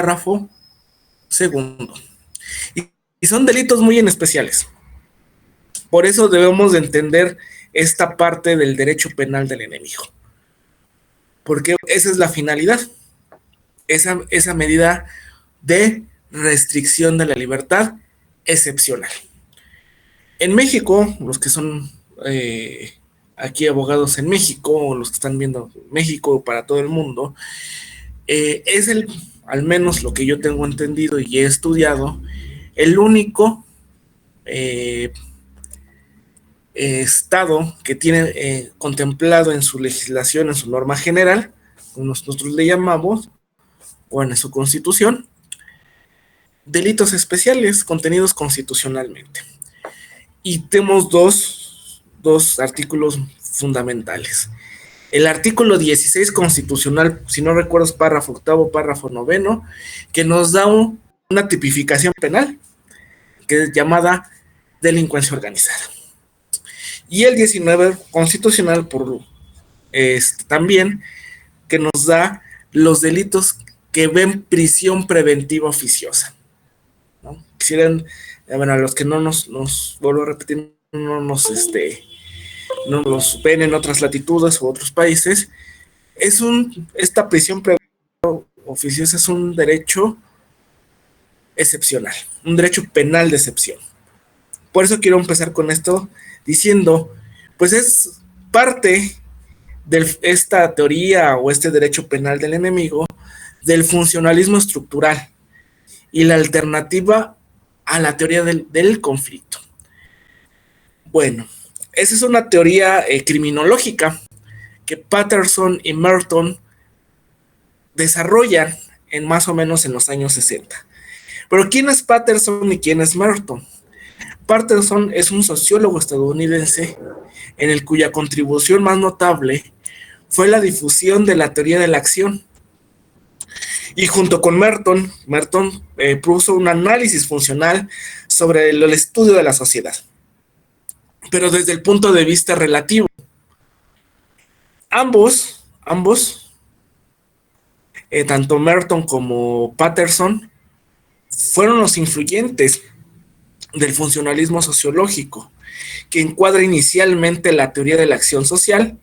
párrafo segundo. Y son delitos muy especiales. Por eso debemos de entender esta parte del derecho penal del enemigo. Porque esa es la finalidad. Esa medida de restricción de la libertad excepcional. En México, los que son aquí abogados en México, o los que están viendo México para todo el mundo, es al menos lo que yo tengo entendido y he estudiado, el único estado que tiene contemplado en su legislación, en su norma general, como nosotros le llamamos, o en su constitución, delitos especiales contenidos constitucionalmente. Y tenemos dos artículos fundamentales. El artículo 16 constitucional, si no recuerdo, es párrafo octavo, párrafo noveno, que nos da una tipificación penal, que es llamada delincuencia organizada. Y el 19 constitucional, también, que nos da los delitos que ven prisión preventiva oficiosa, ¿no? Quisieran, bueno, a los que no nos vuelvo a repetir, no nos ven en otras latitudes u otros países, esta prisión preventiva oficiosa es un derecho excepcional, un derecho penal de excepción. Por eso quiero empezar con esto diciendo, pues es parte de esta teoría o este derecho penal del enemigo del funcionalismo estructural y la alternativa a la teoría del conflicto. Bueno, esa es una teoría criminológica que Patterson y Merton desarrollan en más o menos en los años 60. Pero ¿quién es Patterson y quién es Merton? Patterson es un sociólogo estadounidense cuya contribución más notable fue la difusión de la teoría de la acción. Y junto con Merton puso un análisis funcional sobre el estudio de la sociedad, pero desde el punto de vista relativo. Ambos, tanto Merton como Patterson, fueron los influyentes del funcionalismo sociológico, que encuadra inicialmente la teoría de la acción social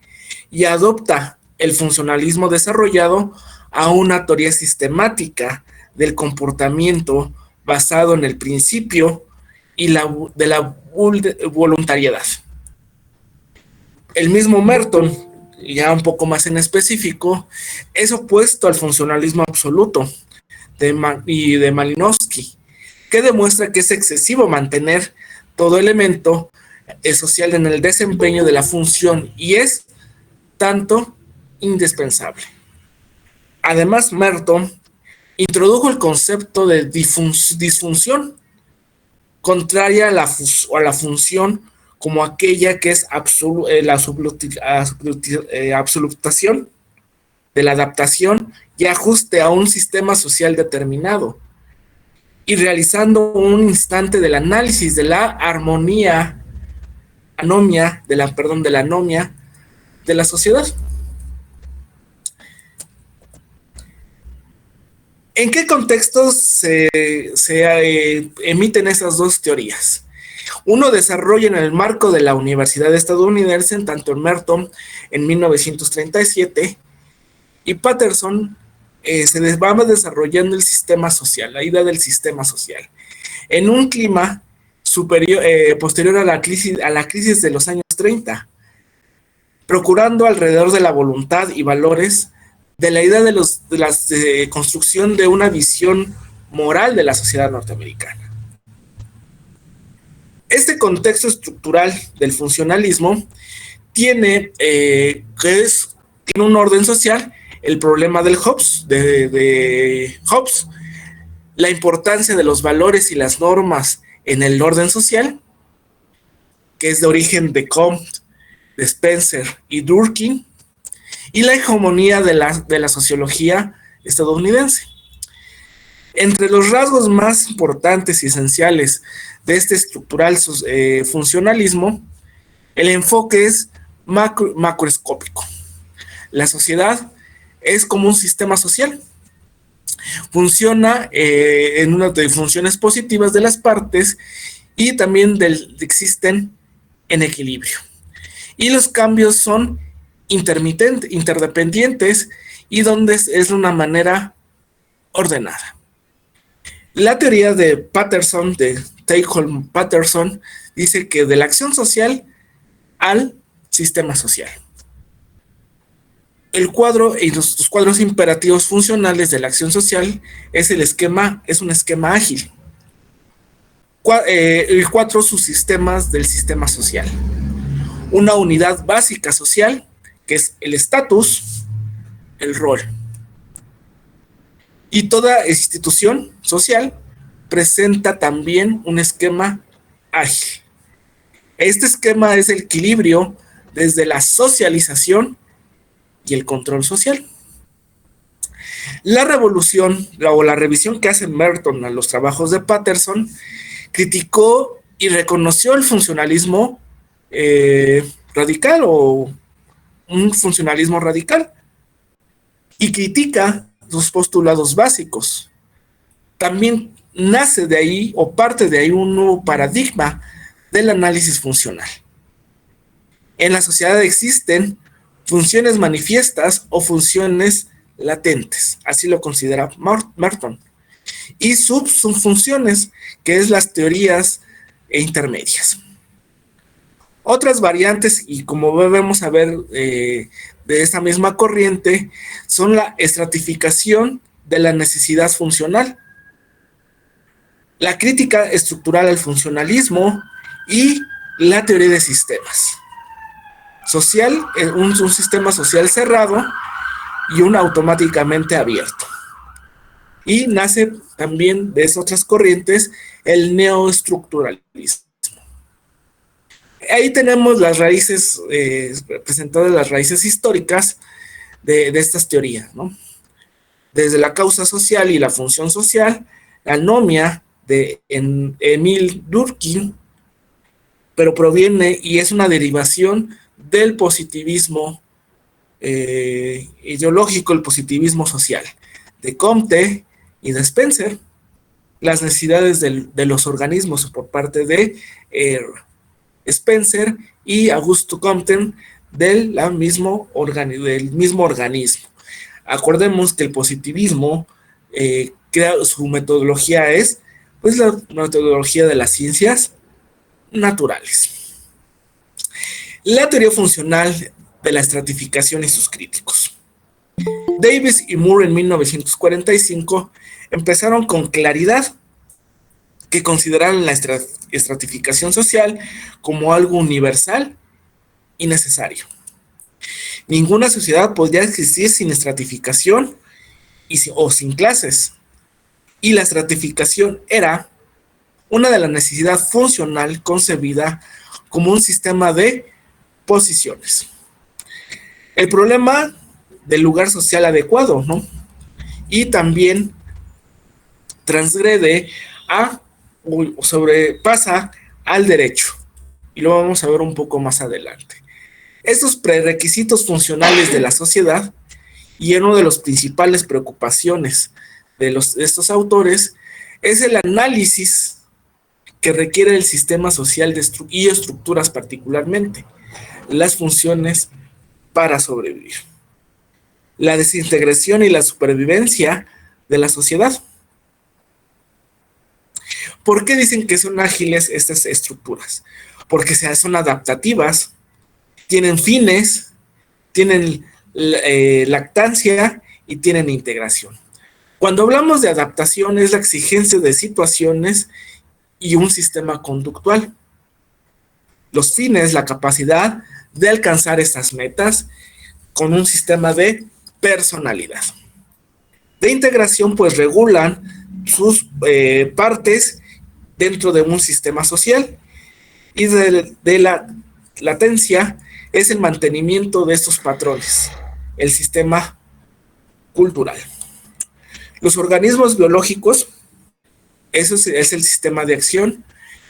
y adopta el funcionalismo desarrollado a una teoría sistemática del comportamiento basado en el principio de la voluntariedad. El mismo Merton, ya un poco más en específico, es opuesto al funcionalismo absoluto de Malinowski, que demuestra que es excesivo mantener todo elemento social en el desempeño de la función y es tanto indispensable. Además, Merton introdujo el concepto de disfunción, contraria a la función como aquella que es la absolutación de la adaptación y ajuste a un sistema social determinado, y realizando un instante del análisis de la anomia de la sociedad. ¿En qué contextos se emiten esas dos teorías? Uno desarrolla en el marco de la Universidad Estadounidense, en tanto en Merton en 1937, y Patterson se va desarrollando el sistema social, la idea del sistema social, en un clima posterior a la crisis de los años 30, procurando alrededor de la voluntad y valores de la idea de la construcción de una visión moral de la sociedad norteamericana. Este contexto estructural del funcionalismo tiene un orden social, el problema del Hobbes, de Hobbes, la importancia de los valores y las normas en el orden social, que es de origen de Comte, de Spencer y Durkheim, y la hegemonía de la sociología estadounidense. Entre los rasgos más importantes y esenciales de este estructural funcionalismo, el enfoque es macroscópico. La sociedad es como un sistema social Funciona en una de funciones positivas de las partes y también existen en equilibrio. Y los cambios son interdependientes y donde es de una manera ordenada. La teoría de Patterson, de Teicholm-Patterson, dice que de la acción social al sistema social. El cuadro y los cuadros imperativos funcionales de la acción social es un esquema ágil. El 4 subsistemas del sistema social. Una unidad básica social, que es el estatus, el rol. Y toda institución social presenta también un esquema ágil. Este esquema es el equilibrio desde la socialización y el control social. La revolución o la revisión que hace Merton a los trabajos de Patterson criticó y reconoció el funcionalismo radical o un funcionalismo radical y critica sus postulados básicos. También nace de ahí o parte de ahí un nuevo paradigma del análisis funcional. En la sociedad existen funciones manifiestas o funciones latentes, así lo considera Merton, y subfunciones, que es las teorías intermedias. Otras variantes, y como vamos a ver de esta misma corriente, son la estratificación de la necesidad funcional, la crítica estructural al funcionalismo y la teoría de sistemas. Social, un sistema social cerrado y un automáticamente abierto. Y nace también de esas otras corrientes el neoestructuralismo. Ahí tenemos las raíces, presentadas las raíces históricas de estas teorías, ¿no? Desde la causa social y la función social, la anomia de Emil Durkheim, pero proviene y es una derivación del positivismo ideológico, el positivismo social, de Comte y de Spencer, las necesidades de los organismos por parte de Spencer y Augusto Comte del mismo organismo. Acordemos que el positivismo, su metodología es pues la metodología de las ciencias naturales. La teoría funcional de la estratificación y sus críticos. Davis y Moore en 1945 empezaron con claridad que consideraron la estratificación social como algo universal y necesario. Ninguna sociedad podría existir sin estratificación o sin clases. Y la estratificación era una de las necesidades funcional concebida como un sistema de posiciones. El problema del lugar social adecuado, ¿no? Y también transgrede o sobrepasa al derecho. Y lo vamos a ver un poco más adelante. Estos prerequisitos funcionales de la sociedad y una de las principales preocupaciones de estos autores es el análisis que requiere el sistema social y estructuras particularmente, las funciones para sobrevivir, la desintegración y la supervivencia de la sociedad. ¿Por qué dicen que son ágiles estas estructuras? Porque son adaptativas, tienen fines, tienen lactancia y tienen integración. Cuando hablamos de adaptación es la exigencia de situaciones y un sistema conductual. Los fines, la capacidad de alcanzar estas metas con un sistema de personalidad. De integración, pues regulan sus partes dentro de un sistema social. Y de la latencia es el mantenimiento de estos patrones, el sistema cultural. Los organismos biológicos, eso es el sistema de acción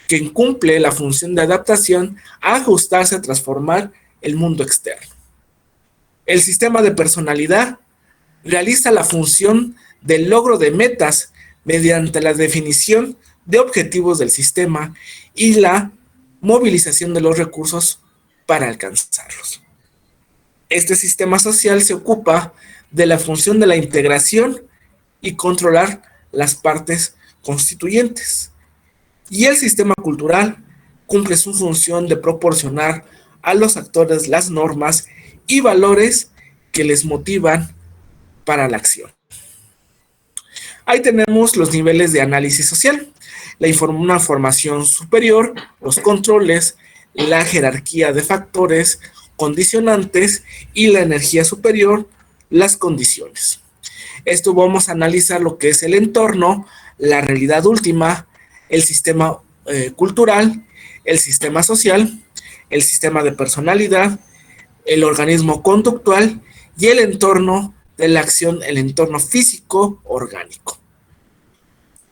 que incumple la función de adaptación a ajustarse a transformar el mundo externo. El sistema de personalidad realiza la función del logro de metas mediante la definición de objetivos del sistema y la movilización de los recursos para alcanzarlos. Este sistema social se ocupa de la función de la integración y controlar las partes constituyentes. Y el sistema cultural cumple su función de proporcionar a los actores las normas y valores que les motivan para la acción. Ahí tenemos los niveles de análisis social, una formación superior, los controles, la jerarquía de factores, condicionantes y la energía superior, las condiciones. Esto vamos a analizar lo que es el entorno, la realidad última, el sistema cultural, el sistema social, el sistema de personalidad, el organismo conductual y el entorno de la acción, el entorno físico orgánico.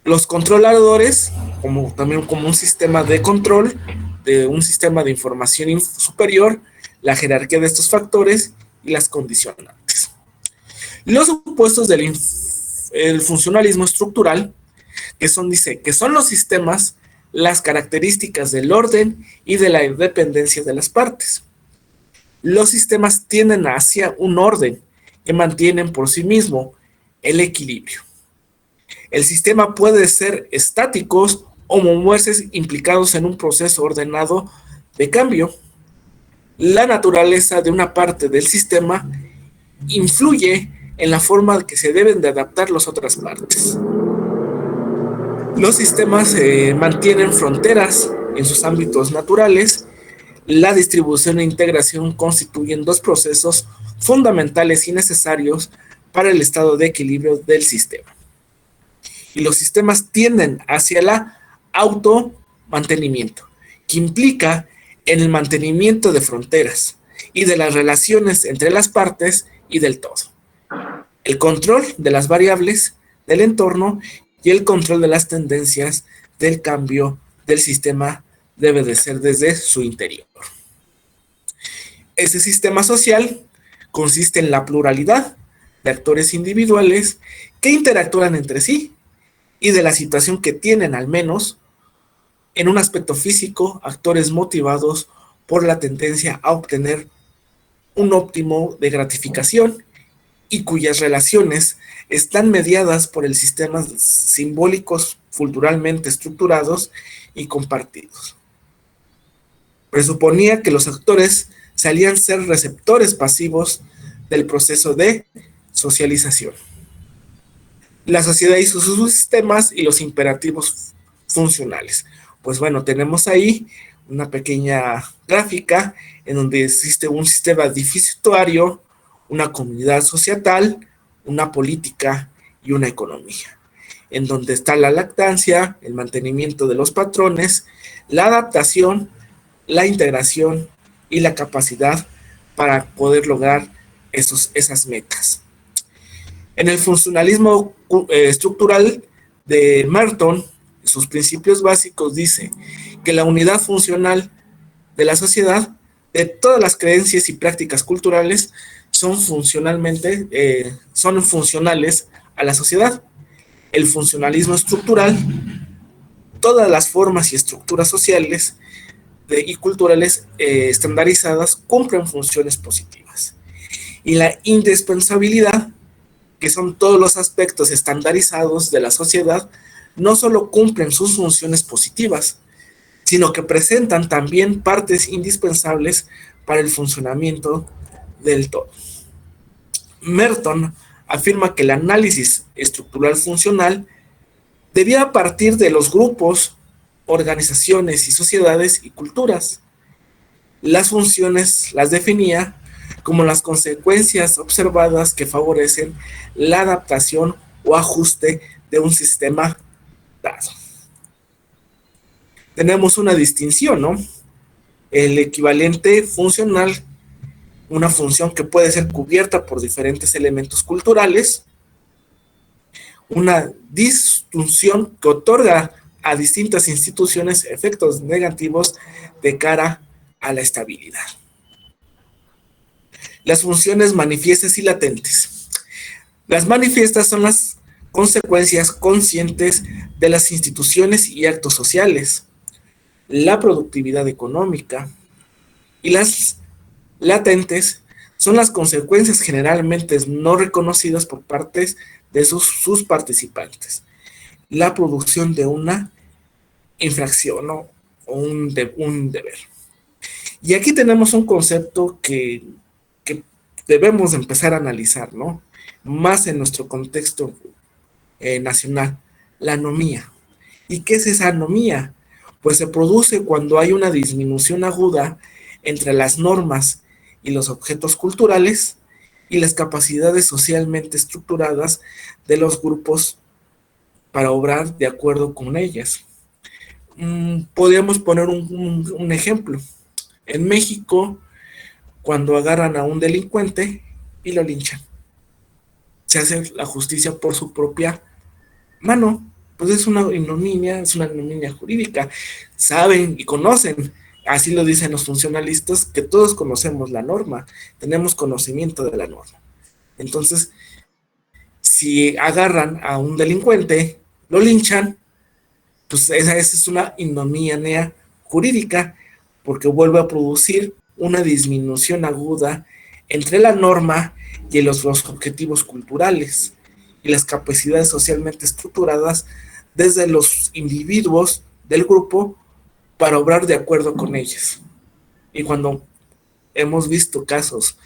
Los controladores, también como un sistema de control, de un sistema de información superior, la jerarquía de estos factores y las condicionantes. Los supuestos del funcionalismo estructural, que son los sistemas, las características del orden y de la independencia de las partes. Los sistemas tienden hacia un orden que mantienen por sí mismo el equilibrio. El sistema puede ser estáticos o moverse implicados en un proceso ordenado de cambio. La naturaleza de una parte del sistema influye en la forma en que se deben de adaptar las otras partes. Los sistemas mantienen fronteras en sus ámbitos naturales. La distribución e integración constituyen dos procesos fundamentales y necesarios para el estado de equilibrio del sistema. Y los sistemas tienden hacia el automantenimiento, que implica en el mantenimiento de fronteras y de las relaciones entre las partes y del todo. El control de las variables del entorno y el control de las tendencias del cambio del sistema debe de ser desde su interior. Ese sistema social consiste en la pluralidad de actores individuales que interactúan entre sí y de la situación que tienen, al menos en un aspecto físico, actores motivados por la tendencia a obtener un óptimo de gratificación y cuyas relaciones están mediadas por el sistema simbólicos culturalmente estructurados y compartidos. Presuponía que los actores solían ser receptores pasivos del proceso de socialización. La sociedad y sus sistemas y los imperativos funcionales. Pues bueno, tenemos ahí una pequeña gráfica en donde existe un sistema deficitario, una comunidad societal, una política y una economía, en donde está la lactancia, el mantenimiento de los patrones, la adaptación, la integración y la capacidad para poder lograr esas metas. En el funcionalismo estructural de Merton, sus principios básicos dice que la unidad funcional de la sociedad, de todas las creencias y prácticas culturales, son funcionales a la sociedad. El funcionalismo estructural, todas las formas y estructuras sociales y culturales estandarizadas cumplen funciones positivas. Y la indispensabilidad, que son todos los aspectos estandarizados de la sociedad, no solo cumplen sus funciones positivas, sino que presentan también partes indispensables para el funcionamiento del todo. Merton afirma que el análisis estructural funcional debía partir de los grupos, organizaciones y sociedades y culturas. Las funciones las definía como las consecuencias observadas que favorecen la adaptación o ajuste de un sistema dado. Tenemos una distinción, ¿no? El equivalente funcional, una función que puede ser cubierta por diferentes elementos culturales, una disfunción que otorga a distintas instituciones efectos negativos de cara a la estabilidad. Las funciones manifiestas y latentes. Las manifiestas son las consecuencias conscientes de las instituciones y actos sociales, la productividad económica y las latentes son las consecuencias generalmente no reconocidas por partes de sus participantes. La producción de una infracción, ¿no? O un deber. Y aquí tenemos un concepto que debemos empezar a analizar, ¿no? Más en nuestro contexto nacional, la anomía. ¿Y qué es esa anomía? Pues se produce cuando hay una disminución aguda entre las normas y los objetos culturales y las capacidades socialmente estructuradas de los grupos para obrar de acuerdo con ellas. Podríamos poner un ejemplo. En México, cuando agarran a un delincuente y lo linchan, se hace la justicia por su propia mano. Pues es una ignominia jurídica. Saben y conocen, así lo dicen los funcionalistas, que todos conocemos la norma, tenemos conocimiento de la norma. Entonces, si agarran a un delincuente, lo linchan, pues esa es una ignominia jurídica, porque vuelve a producir una disminución aguda entre la norma y los objetivos culturales y las capacidades socialmente estructuradas desde los individuos del grupo para obrar de acuerdo con ellas. Y cuando hemos visto casos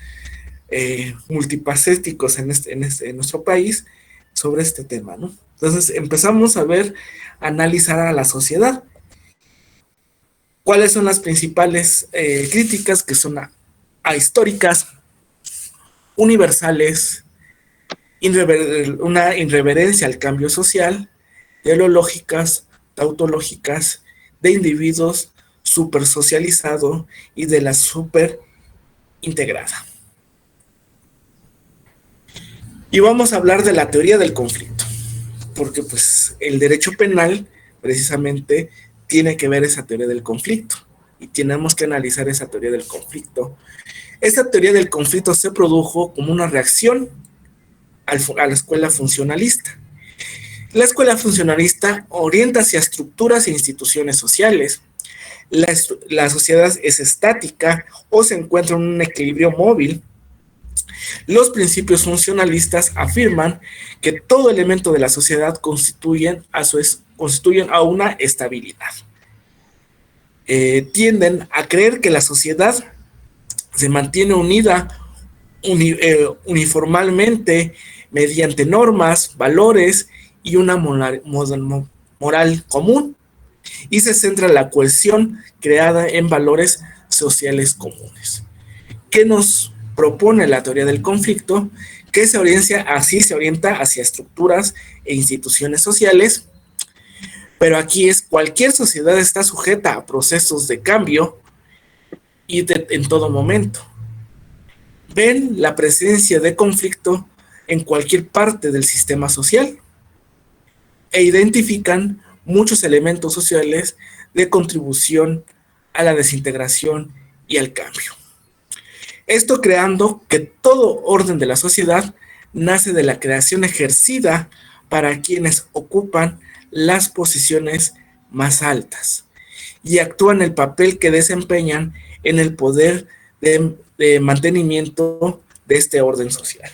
multifacéticos en nuestro país sobre este tema, ¿no? Entonces empezamos a analizar a la sociedad. ¿Cuáles son las principales críticas? Que son históricas, universales, una irreverencia al cambio social, teleológicas, tautológicas, de individuos super socializado y de la super integrada. Y vamos a hablar de la teoría del conflicto, porque pues el derecho penal precisamente tiene que ver esa teoría del conflicto y tenemos que analizar esa teoría del conflicto. Esta teoría del conflicto se produjo como una reacción a la escuela funcionalista. La escuela funcionalista orienta hacia estructuras e instituciones sociales. La sociedad es estática o se encuentra en un equilibrio móvil. Los principios funcionalistas afirman que todo elemento de la sociedad constituyen a una estabilidad. Tienden a creer que la sociedad se mantiene unida uniformemente mediante normas, valores y una moral común, y se centra en la cohesión creada en valores sociales comunes. ¿Qué nos propone la teoría del conflicto? Que se orienta hacia estructuras e instituciones sociales, pero aquí cualquier sociedad está sujeta a procesos de cambio y en todo momento. Ven la presencia de conflicto en cualquier parte del sistema social e identifican muchos elementos sociales de contribución a la desintegración y al cambio. Esto creando que todo orden de la sociedad nace de la creación ejercida para quienes ocupan las posiciones más altas y actúan el papel que desempeñan en el poder de mantenimiento de este orden social.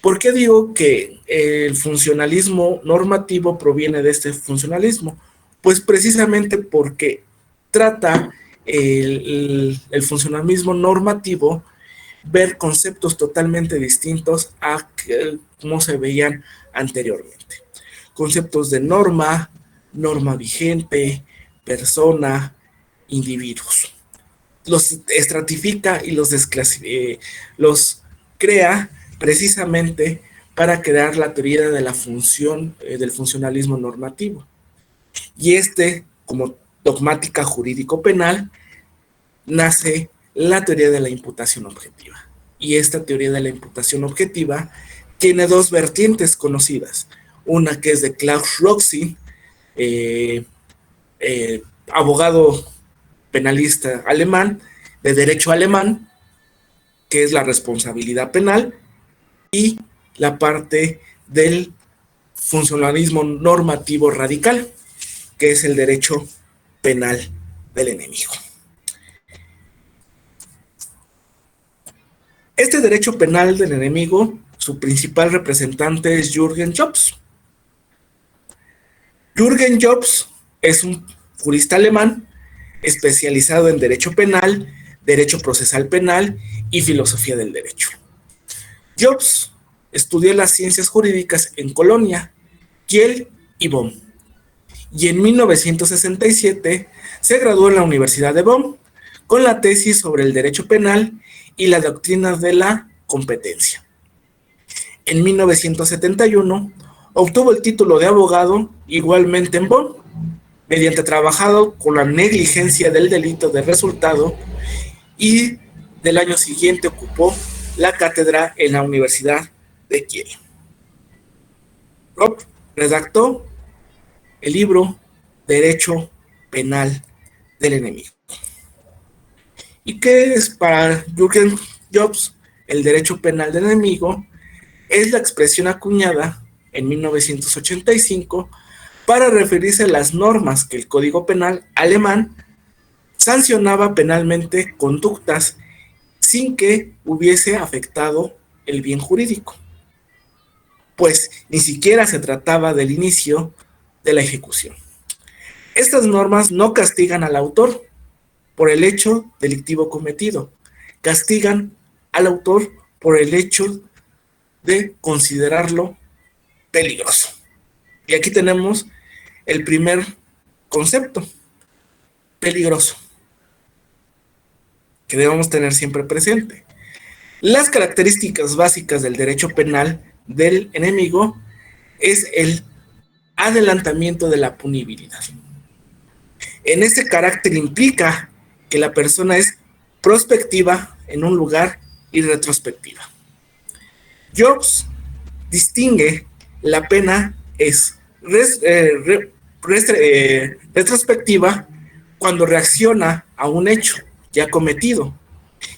¿Por qué digo que el funcionalismo normativo proviene de este funcionalismo? Pues precisamente porque trata el funcionalismo normativo ver conceptos totalmente distintos a cómo se veían anteriormente. Conceptos de norma vigente, persona, individuos. Los estratifica y los crea precisamente para crear la teoría de la función del funcionalismo normativo. Y como dogmática jurídico-penal, nace la teoría de la imputación objetiva. Y esta teoría de la imputación objetiva tiene dos vertientes conocidas. Una que es de Klaus Roxy, abogado penalista alemán, de derecho alemán, que es la responsabilidad penal, y la parte del funcionalismo normativo radical, que es el derecho penal del enemigo. Este derecho penal del enemigo, su principal representante es Jürgen Jobs. Jürgen Jobs es un jurista alemán especializado en derecho penal, derecho procesal penal y filosofía del derecho. Jobs estudió las ciencias jurídicas en Colonia, Kiel y Bonn, y en 1967 se graduó en la Universidad de Bonn con la tesis sobre el derecho penal y la doctrina de la competencia. En 1971 obtuvo el título de abogado igualmente en Bonn, mediante trabajado con la negligencia del delito de resultado, y del año siguiente ocupó la cátedra en la Universidad de Kiel. Rob redactó el libro Derecho Penal del Enemigo. ¿Y qué es para Jürgen Jobs el derecho penal del enemigo? Es la expresión acuñada en 1985 para referirse a las normas que el Código Penal alemán sancionaba penalmente conductas sin que hubiese afectado el bien jurídico, pues ni siquiera se trataba del inicio de la ejecución. Estas normas no castigan al autor por el hecho delictivo cometido, castigan al autor por el hecho de considerarlo peligroso. Y aquí tenemos el primer concepto, peligroso, que debemos tener siempre presente. Las características básicas del derecho penal del enemigo es el adelantamiento de la punibilidad. En este carácter implica que la persona es prospectiva en un lugar y retrospectiva. Jobs distingue la pena es retrospectiva cuando reacciona a un hecho ya cometido,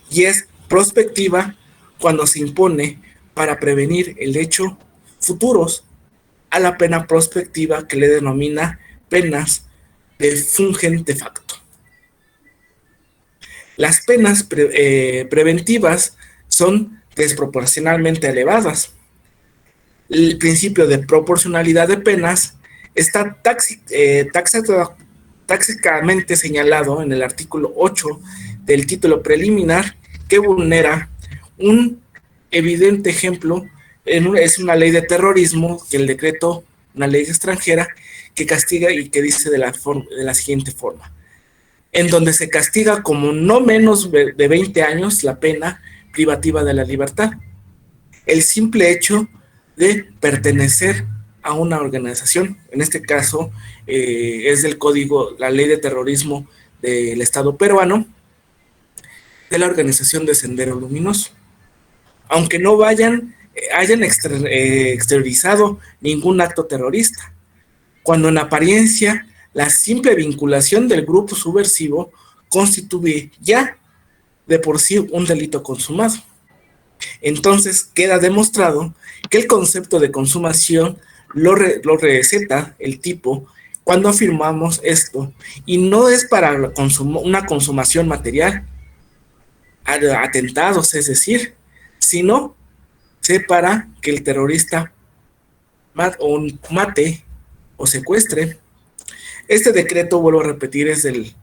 y es prospectiva cuando se impone para prevenir el hecho futuros a la pena prospectiva, que le denomina penas de fungen de facto. Las penas preventivas son desproporcionalmente elevadas. El principio de proporcionalidad de penas está tácticamente señalado en el artículo 8 del título preliminar, que vulnera un evidente ejemplo. Es una ley de terrorismo, que el decreto, una ley extranjera, que castiga y que dice de la siguiente forma: en donde se castiga como no menos de 20 años la pena privativa de la libertad el simple hecho de pertenecer a una organización. En este caso es del código, la ley de terrorismo del Estado peruano, de la organización de Sendero Luminoso, aunque no hayan exteriorizado ningún acto terrorista, cuando en apariencia la simple vinculación del grupo subversivo constituye ya de por sí un delito consumado. Entonces queda demostrado que el concepto de consumación lo receta el tipo cuando afirmamos esto, y no es para una consumación material, atentados, es decir, sino para que el terrorista mate o secuestre. Este decreto, vuelvo a repetir, es de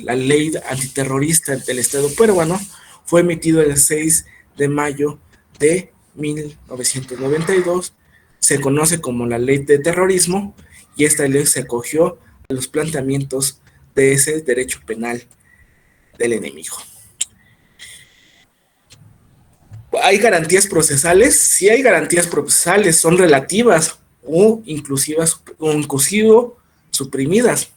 la ley antiterrorista del Estado peruano. Fue emitido el 6 de mayo de 1992. Se conoce como la ley de terrorismo, y esta ley se acogió a los planteamientos de ese derecho penal del enemigo. ¿Hay garantías procesales? Sí hay garantías procesales, son relativas o inclusive suprimidas.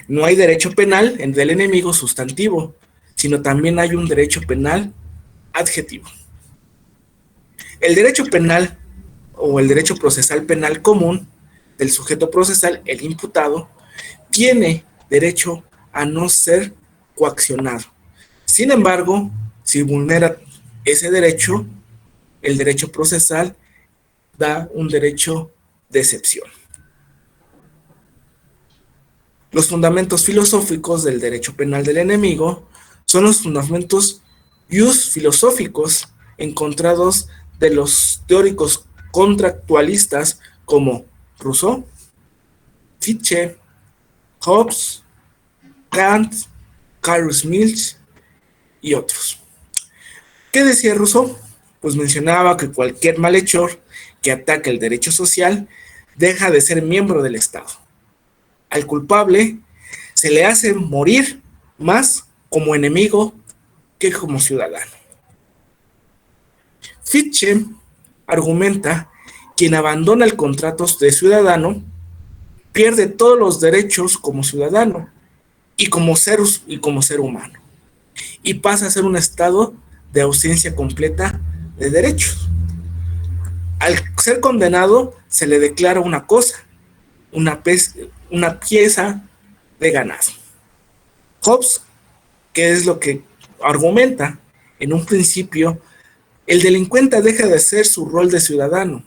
No hay derecho penal del enemigo sustantivo, sino también hay un derecho penal adjetivo. El derecho penal o el derecho procesal penal común del sujeto procesal, el imputado, tiene derecho a no ser coaccionado. Sin embargo, si vulnera ese derecho, el derecho procesal da un derecho de excepción. Los fundamentos filosóficos del derecho penal del enemigo son los fundamentos filosóficos encontrados de los teóricos contractualistas como Rousseau, Fichte, Hobbes, Kant, Carl Smith y otros. ¿Qué decía Rousseau? Pues mencionaba que cualquier malhechor que ataque el derecho social deja de ser miembro del Estado. Al culpable se le hace morir más como enemigo que como ciudadano. Fichte argumenta: quien abandona el contrato de ciudadano pierde todos los derechos como ciudadano y como ser humano, y pasa a ser un estado de ausencia completa de derechos. Al ser condenado se le declara una cosa, una pieza de ganado. Hobbes, ¿qué es lo que argumenta? En un principio, el delincuente deja de hacer su rol de ciudadano.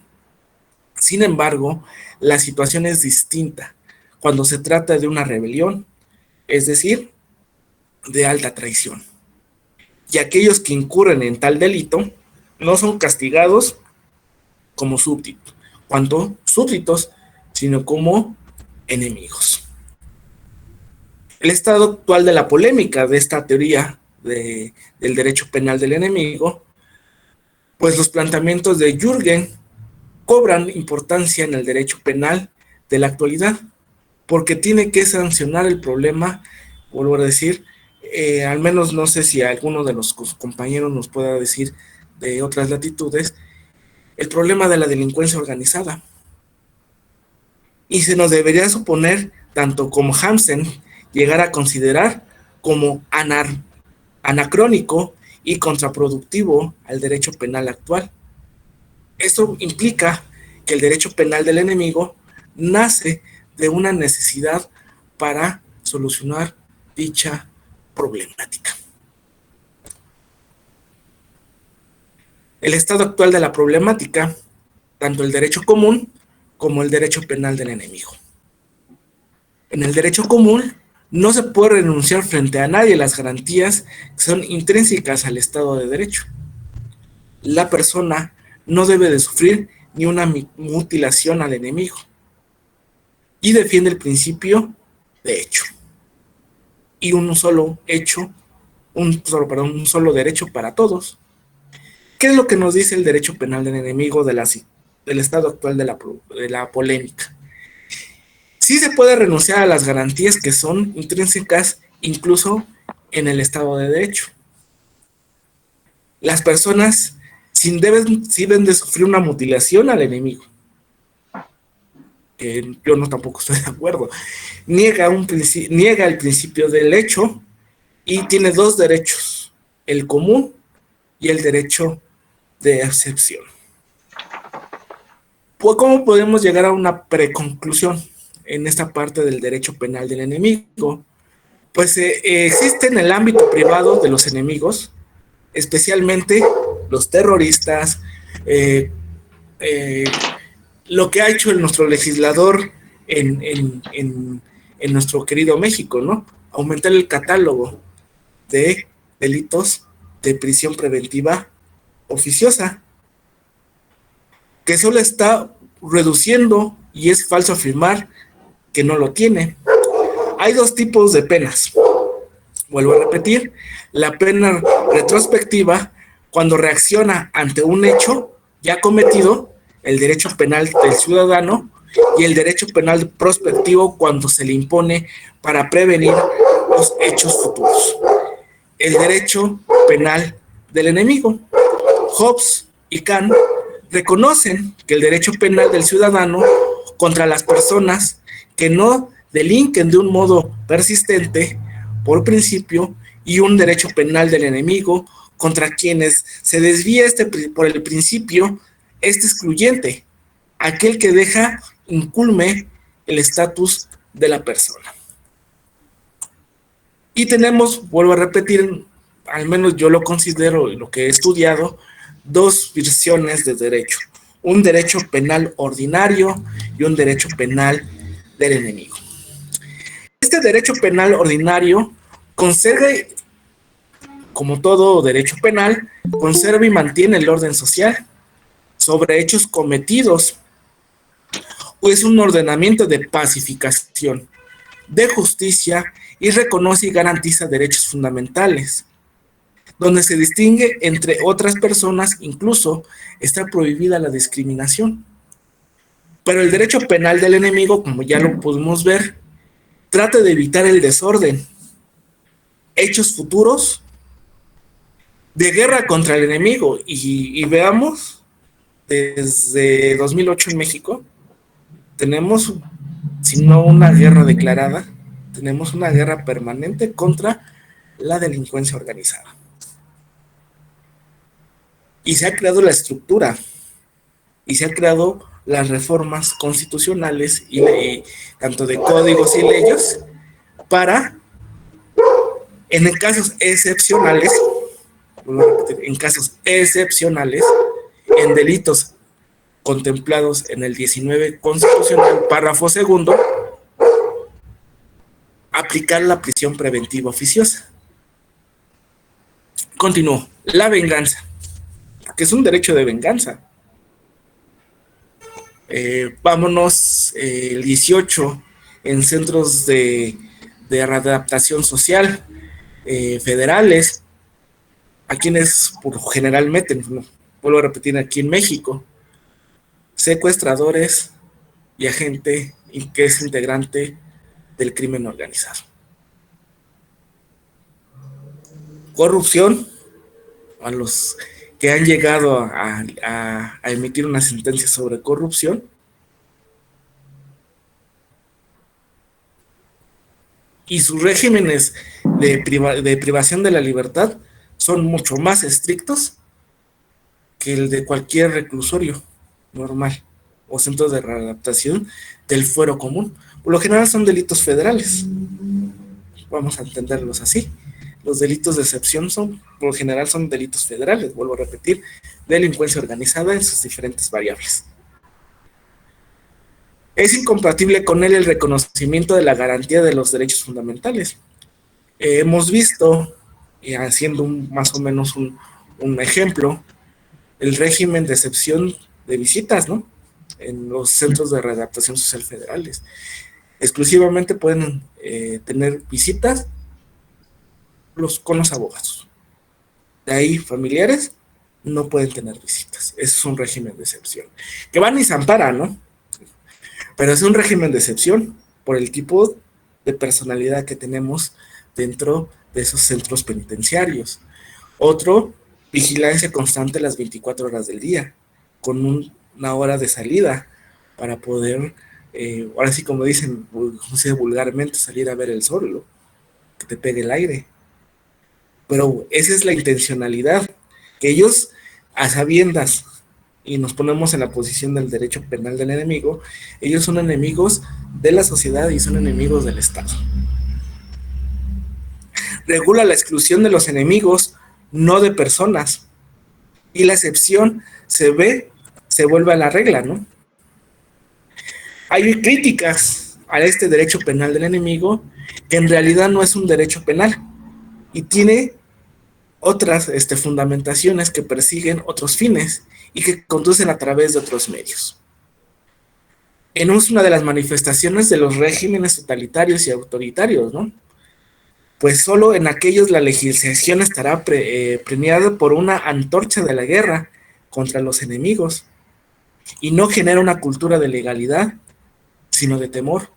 Sin embargo, la situación es distinta cuando se trata de una rebelión, es decir, de alta traición. Y aquellos que incurren en tal delito no son castigados como súbditos, sino como enemigos. El estado actual de la polémica de esta teoría del derecho penal del enemigo, pues los planteamientos de Jürgen cobran importancia en el derecho penal de la actualidad, porque tiene que sancionar el problema, vuelvo a decir, al menos no sé si alguno de los compañeros nos pueda decir de otras latitudes, el problema de la delincuencia organizada. Y se nos debería suponer, tanto como Hamsen, llegar a considerar como anacrónico y contraproductivo al derecho penal actual. Esto implica que el derecho penal del enemigo nace de una necesidad para solucionar dicha problemática. El estado actual de la problemática, tanto el derecho común como el derecho penal del enemigo. En el derecho común no se puede renunciar frente a nadie a las garantías que son intrínsecas al Estado de Derecho. La persona no debe de sufrir ni una mutilación al enemigo, y defiende el principio de hecho y un solo derecho para todos. ¿Qué es lo que nos dice el derecho penal del enemigo del estado actual de la polémica? Sí se puede renunciar a las garantías que son intrínsecas incluso en el Estado de Derecho. Las personas sí deben de sufrir una mutilación al enemigo. Yo no tampoco estoy de acuerdo. Niega el principio del hecho y tiene dos derechos, el común y el derecho de excepción. Pues, ¿cómo podemos llegar a una preconclusión en esta parte del derecho penal del enemigo? Pues existe en el ámbito privado de los enemigos, especialmente los terroristas, lo que ha hecho nuestro legislador en nuestro querido México, ¿no? Aumentar el catálogo de delitos de prisión preventiva oficiosa, que solo está reduciendo, y es falso afirmar que no lo tiene. Hay dos tipos de penas. Vuelvo a repetir, la pena retrospectiva, cuando reacciona ante un hecho ya cometido, el derecho penal del ciudadano, y el derecho penal prospectivo, cuando se le impone para prevenir los hechos futuros. El derecho penal del enemigo. Hobbes y Kant reconocen que el derecho penal del ciudadano contra las personas que no delinquen de un modo persistente por principio, y un derecho penal del enemigo contra quienes se desvía por el principio excluyente, aquel que deja incumbe el estatus de la persona. Y tenemos, vuelvo a repetir, al menos yo lo considero, lo que he estudiado, dos versiones de derecho. un derecho penal ordinario y un derecho penal del enemigo. Este derecho penal ordinario conserva, como todo derecho penal, conserva y mantiene el orden social sobre hechos cometidos, o es un ordenamiento de pacificación, de justicia, y reconoce y garantiza derechos fundamentales, donde se distingue entre otras personas. Incluso está prohibida la discriminación. Pero el derecho penal del enemigo, como ya lo pudimos ver, trata de evitar el desorden, hechos futuros de guerra contra el enemigo. Y veamos, desde 2008 en México, tenemos, si no una guerra declarada, tenemos una guerra permanente contra la delincuencia organizada. Y se ha creado la estructura, y se han creado las reformas constitucionales, y tanto de códigos y leyes, para, en casos excepcionales, en casos excepcionales, en delitos contemplados en el 19 constitucional, párrafo segundo, aplicar la prisión preventiva oficiosa. Continúo. La venganza, que es un derecho de venganza. Vámonos, el 18, en centros de readaptación social federales, a quienes por general meten, ¿no? Vuelvo a repetir, aquí en México, secuestradores y a gente que es integrante del crimen organizado. Corrupción, a los que han llegado a emitir una sentencia sobre corrupción, y sus regímenes de privación de la libertad son mucho más estrictos que el de cualquier reclusorio normal o centro de readaptación del fuero común. Por lo general son delitos federales, vamos a entenderlos así. Los delitos de excepción por lo general son delitos federales, vuelvo a repetir, delincuencia organizada en sus diferentes variables. Es incompatible con él el reconocimiento de la garantía de los derechos fundamentales. Hemos visto, haciendo más o menos un ejemplo, el régimen de excepción de visitas, ¿no? En los centros de readaptación social federales. Exclusivamente pueden tener visitas con los abogados. De ahí, familiares no pueden tener visitas. Ese es un régimen de excepción. Que van y se amparan, ¿no? Pero es un régimen de excepción por el tipo de personalidad que tenemos dentro de esos centros penitenciarios. Otro, vigilancia constante las 24 horas del día, con una hora de salida para poder, ahora sí como dicen vulgarmente, salir a ver el sol, ¿no? Que te pegue el aire. Pero esa es la intencionalidad, que ellos, a sabiendas, y nos ponemos en la posición del derecho penal del enemigo, ellos son enemigos de la sociedad y son enemigos del Estado. Regula la exclusión de los enemigos, no de personas, y la excepción se vuelve a la regla, ¿no? Hay críticas a este derecho penal del enemigo, que en realidad no es un derecho penal, y tiene otras fundamentaciones que persiguen otros fines y que conducen a través de otros medios. Es una de las manifestaciones de los regímenes totalitarios y autoritarios, ¿no? Pues solo en aquellos la legislación estará premiada por una antorcha de la guerra contra los enemigos y no genera una cultura de legalidad, sino de temor.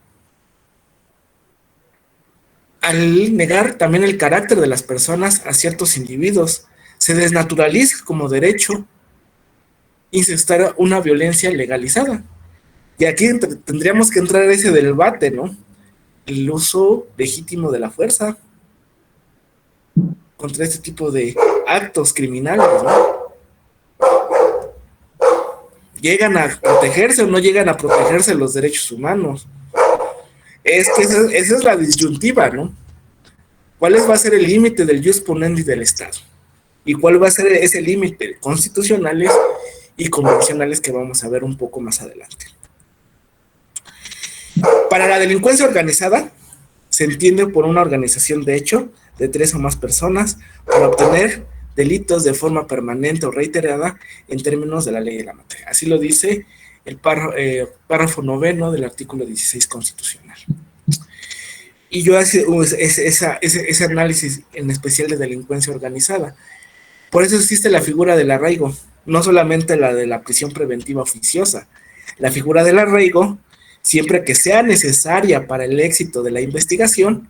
Al negar también el carácter de las personas a ciertos individuos, se desnaturaliza como derecho y se instala una violencia legalizada. Y aquí tendríamos que entrar a ese debate, ¿no? El uso legítimo de la fuerza contra este tipo de actos criminales, ¿no? ¿Llegan a protegerse o no llegan a protegerse los derechos humanos? Es que esa es la disyuntiva, ¿no? ¿Cuál va a ser el límite del jus ponendi del Estado? ¿Y cuál va a ser ese límite constitucional y convencionales que vamos a ver un poco más adelante. Para la delincuencia organizada, se entiende por una organización de hecho de 3 o más personas para obtener delitos de forma permanente o reiterada en términos de la ley de la materia. Así lo dice el párrafo 9 del artículo 16 constitucional. Y yo hice ese análisis en especial de delincuencia organizada. Por eso existe la figura del arraigo, no solamente la de la prisión preventiva oficiosa. La figura del arraigo, siempre que sea necesaria para el éxito de la investigación,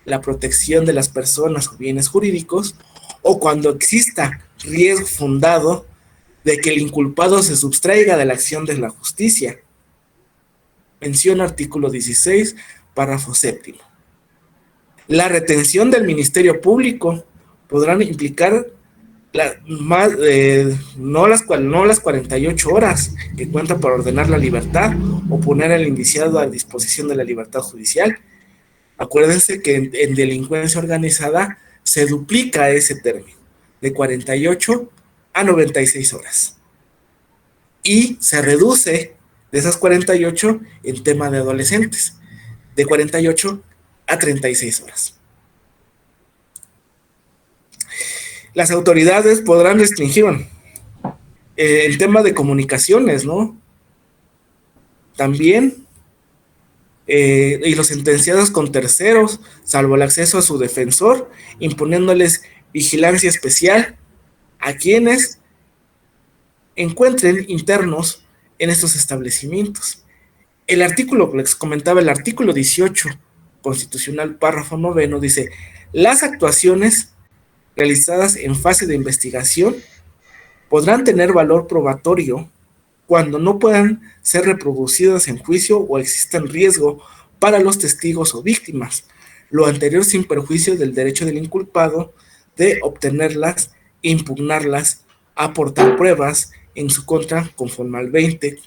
la protección de las personas o bienes jurídicos, o cuando exista riesgo fundado de que el inculpado se sustraiga de la acción de la justicia. Menciona artículo 16, párrafo 7. La retención del Ministerio Público podrán implicar no las 48 horas que cuenta para ordenar la libertad o poner al indiciado a disposición de la libertad judicial. Acuérdense que en delincuencia organizada se duplica ese término, de 48 a 96 horas. Y se reduce de esas 48 en tema de adolescentes, de 48 a 36 horas. Las autoridades podrán restringir el tema de comunicaciones, ¿no? También, y los sentenciados con terceros, salvo el acceso a su defensor, imponiéndoles vigilancia especial a quienes encuentren internos en estos establecimientos. El artículo que les comentaba, el artículo 18 constitucional, párrafo 9, dice: las actuaciones realizadas en fase de investigación podrán tener valor probatorio cuando no puedan ser reproducidas en juicio o existan riesgo para los testigos o víctimas, lo anterior sin perjuicio del derecho del inculpado de obtenerlas, impugnarlas, aportar pruebas en su contra conforme al 20,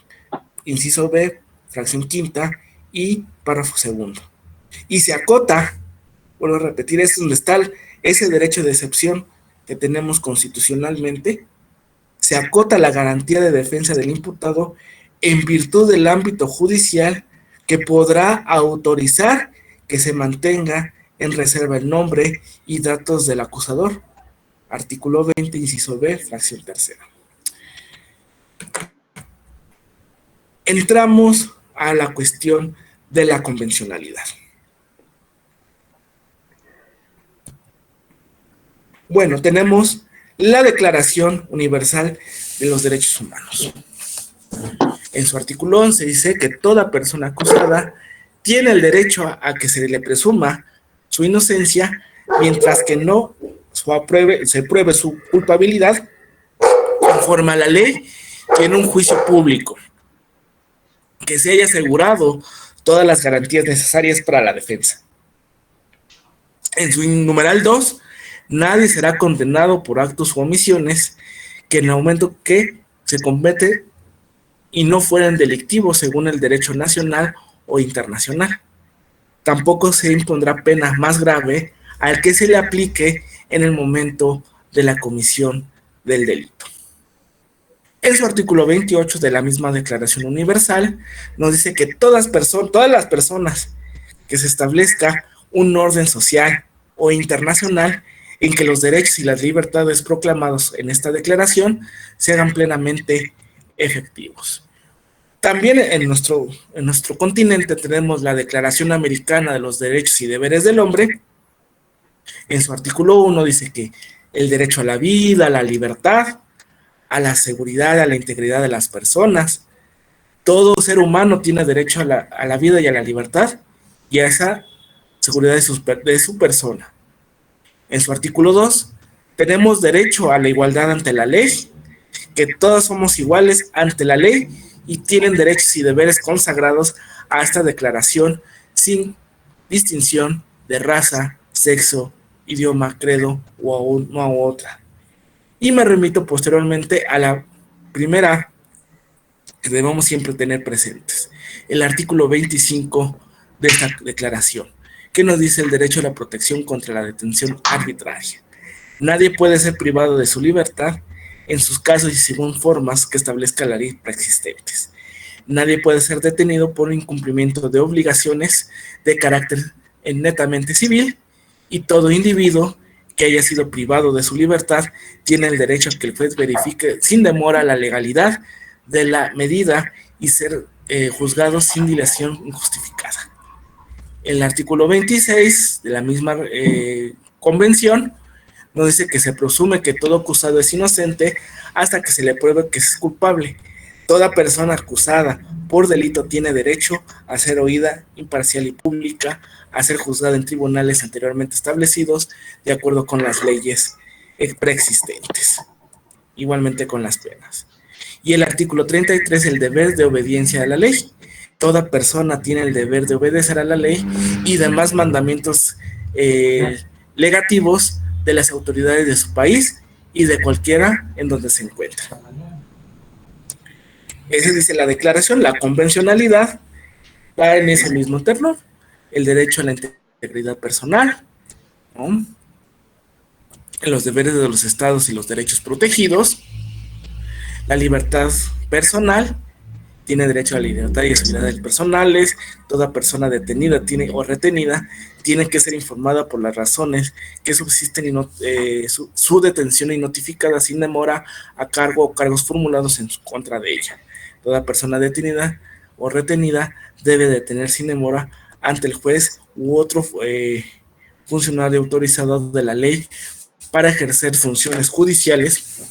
inciso B, fracción quinta y párrafo segundo. Y se acota, vuelvo a repetir, es donde está ese derecho de excepción que tenemos constitucionalmente, se acota la garantía de defensa del imputado en virtud del ámbito judicial que podrá autorizar que se mantenga en reserva el nombre y datos del acusador. Artículo 20, inciso B, fracción tercera. Entramos a la cuestión de la convencionalidad. Bueno, tenemos la Declaración Universal de los Derechos Humanos. En su artículo 11 dice que toda persona acusada tiene el derecho a que se le presuma su inocencia mientras que no se pruebe su culpabilidad conforme a la ley y en un juicio público, que se haya asegurado todas las garantías necesarias para la defensa. En su numeral 2, nadie será condenado por actos u omisiones que en el momento que se comete y no fueran delictivos según el derecho nacional o internacional. Tampoco se impondrá pena más grave al que se le aplique en el momento de la comisión del delito. En su artículo 28 de la misma Declaración Universal nos dice que todas las personas que se establezca un orden social o internacional en que los derechos y las libertades proclamados en esta declaración se hagan plenamente efectivos. También en nuestro continente tenemos la Declaración Americana de los Derechos y Deberes del Hombre. En su artículo 1 dice que el derecho a la vida, a la libertad, a la seguridad, a la integridad de las personas. Todo ser humano tiene derecho a la vida y a la libertad y a esa seguridad de su persona. En su artículo 2, tenemos derecho a la igualdad ante la ley, que todos somos iguales ante la ley y tienen derechos y deberes consagrados a esta declaración sin distinción de raza, sexo, idioma, credo o a otra. Y me remito posteriormente a la primera que debemos siempre tener presentes, el artículo 25 de esta declaración, que nos dice el derecho a la protección contra la detención arbitraria. Nadie puede ser privado de su libertad en sus casos y según formas que establezca la ley preexistentes. Nadie puede ser detenido por incumplimiento de obligaciones de carácter netamente civil, y todo individuo que haya sido privado de su libertad tiene el derecho a que el juez verifique sin demora la legalidad de la medida y ser juzgado sin dilación injustificada. El artículo 26 de la misma convención nos dice que se presume que todo acusado es inocente hasta que se le pruebe que es culpable. Toda persona acusada por delito tiene derecho a ser oída imparcial y pública, a ser juzgada en tribunales anteriormente establecidos de acuerdo con las leyes preexistentes, igualmente con las penas. Y el artículo 33, el deber de obediencia a la ley. Toda persona tiene el deber de obedecer a la ley y demás mandamientos legativos de las autoridades de su país y de cualquiera en donde se encuentra. Esa dice la declaración. La convencionalidad va en ese mismo tenor: el derecho a la integridad personal, ¿no?, los deberes de los estados y los derechos protegidos, la libertad personal, tiene derecho a la libertad y seguridad personales. Toda persona detenida o retenida tiene que ser informada por las razones que subsisten y su detención y notificada sin demora a cargo o cargos formulados en contra de ella. Toda persona detenida o retenida debe detener sin demora ante el juez u otro funcionario autorizado de la ley para ejercer funciones judiciales.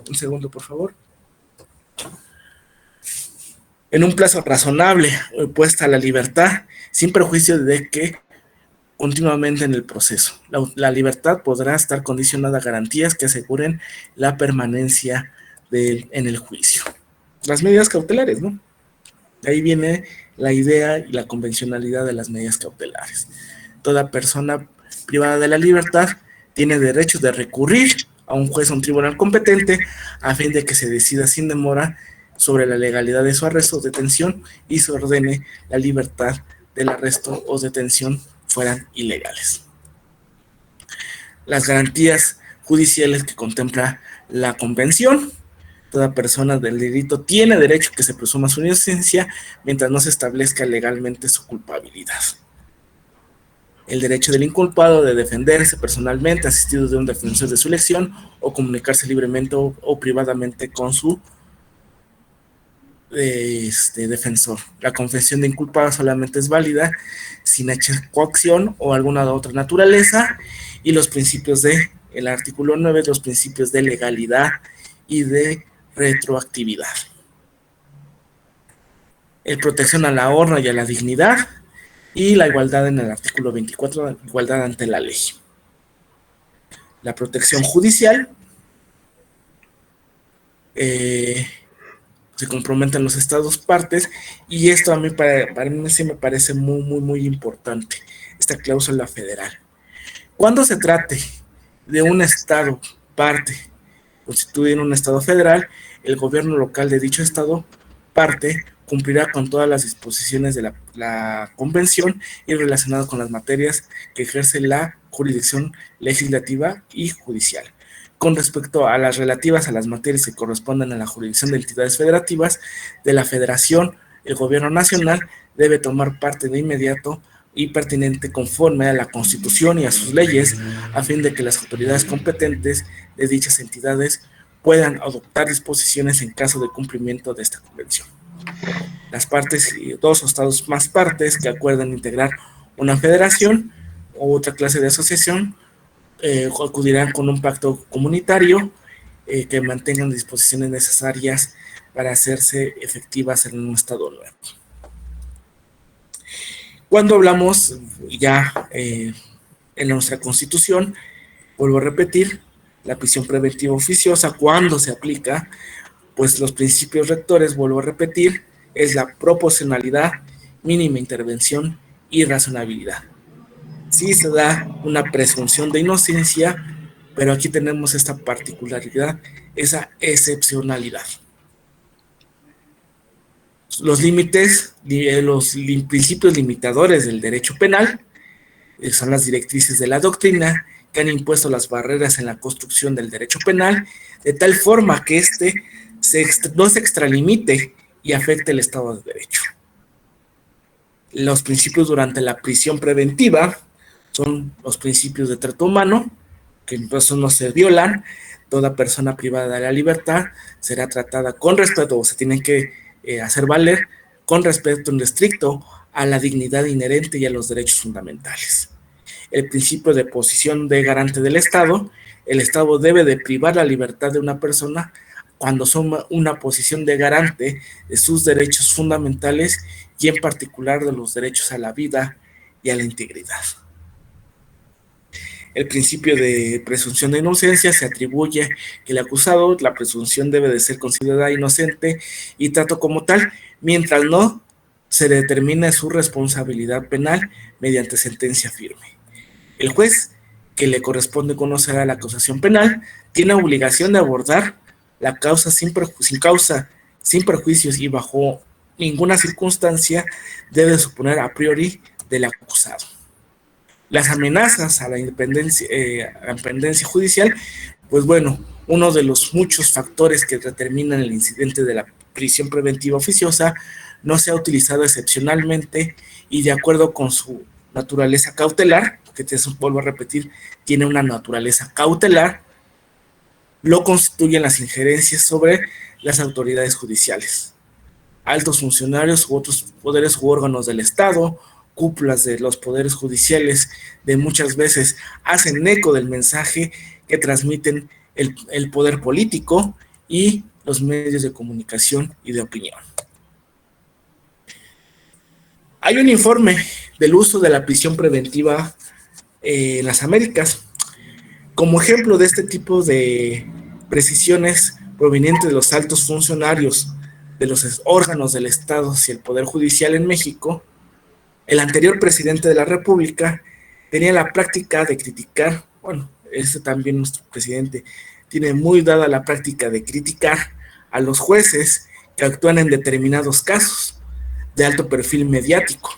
Un segundo, por favor. En un plazo razonable, puesta a la libertad, sin perjuicio de que continuamente en el proceso. La libertad podrá estar condicionada a garantías que aseguren la permanencia en el juicio. Las medidas cautelares, ¿no? De ahí viene la idea y la convencionalidad de las medidas cautelares. Toda persona privada de la libertad tiene derecho de recurrir a un juez o un tribunal competente a fin de que se decida sin demora sobre la legalidad de su arresto o detención y se ordene la libertad del arresto o detención fueran ilegales. Las garantías judiciales que contempla la Convención: toda persona del delito tiene derecho a que se presuma su inocencia mientras no se establezca legalmente su culpabilidad. El derecho del inculpado de defenderse personalmente, asistido de un defensor de su elección, o comunicarse libremente o privadamente con su defensor. La confesión de inculpado solamente es válida sin hecha coacción o alguna otra naturaleza, y los principios el artículo 9, los principios de legalidad y de retroactividad. El protección a la honra y a la dignidad, y la igualdad en el artículo 24, igualdad ante la ley. La protección judicial, se comprometen los estados partes, y esto a mí para mí sí me parece muy, muy, muy importante, esta cláusula federal. Cuando se trate de un estado parte constituido en un estado federal, el gobierno local de dicho estado parte cumplirá con todas las disposiciones de la convención y relacionadas con las materias que ejerce la jurisdicción legislativa y judicial. Con respecto a las relativas a las materias que corresponden a la jurisdicción de entidades federativas de la federación, el gobierno nacional debe tomar parte de inmediato y pertinente conforme a la Constitución y a sus leyes, a fin de que las autoridades competentes de dichas entidades puedan adoptar disposiciones en caso de cumplimiento de esta convención. Las partes y dos estados más partes que acuerdan integrar una federación o otra clase de asociación acudirán con un pacto comunitario que mantengan disposiciones necesarias para hacerse efectivas en un estado nuevo. Cuando hablamos ya en nuestra Constitución, vuelvo a repetir, la prisión preventiva oficiosa, cuando se aplica, pues los principios rectores, vuelvo a repetir, es la proporcionalidad, mínima intervención y razonabilidad. Sí se da una presunción de inocencia, pero aquí tenemos esta particularidad, esa excepcionalidad. Los límites, los principios limitadores del derecho penal son las directrices de la doctrina que han impuesto las barreras en la construcción del derecho penal, de tal forma que éste no se extralimite y afecte el Estado de Derecho. Los principios durante la prisión preventiva son los principios de trato humano, que eso no se violan. Toda persona privada de la libertad será tratada con respeto, o se tiene que hacer valer con respeto estricto a la dignidad inherente y a los derechos fundamentales. El principio de posición de garante del Estado: el Estado debe de privar la libertad de una persona cuando toma una posición de garante de sus derechos fundamentales y en particular de los derechos a la vida y a la integridad. El principio de presunción de inocencia: se atribuye que el acusado, la presunción debe de ser considerada inocente y trato como tal, mientras no se determine su responsabilidad penal mediante sentencia firme. El juez, que le corresponde conocer a la acusación penal, tiene obligación de abordar la causa sin prejuicios y bajo ninguna circunstancia debe suponer a priori del acusado. Las amenazas a la independencia judicial, pues bueno, uno de los muchos factores que determinan el incidente de la prisión preventiva oficiosa no se ha utilizado excepcionalmente y de acuerdo con su naturaleza cautelar, que te vuelvo a repetir, tiene una naturaleza cautelar, lo constituyen las injerencias sobre las autoridades judiciales, altos funcionarios u otros poderes u órganos del Estado, cúpulas de los poderes judiciales, de muchas veces hacen eco del mensaje que transmiten el poder político y los medios de comunicación y de opinión. Hay un informe del uso de la prisión preventiva en las Américas. Como ejemplo de este tipo de precisiones provenientes de los altos funcionarios de los órganos del Estado y el Poder Judicial en México, el anterior presidente de la República tenía la práctica de criticar, también nuestro presidente tiene muy dada la práctica de criticar a los jueces que actúan en determinados casos de alto perfil mediático.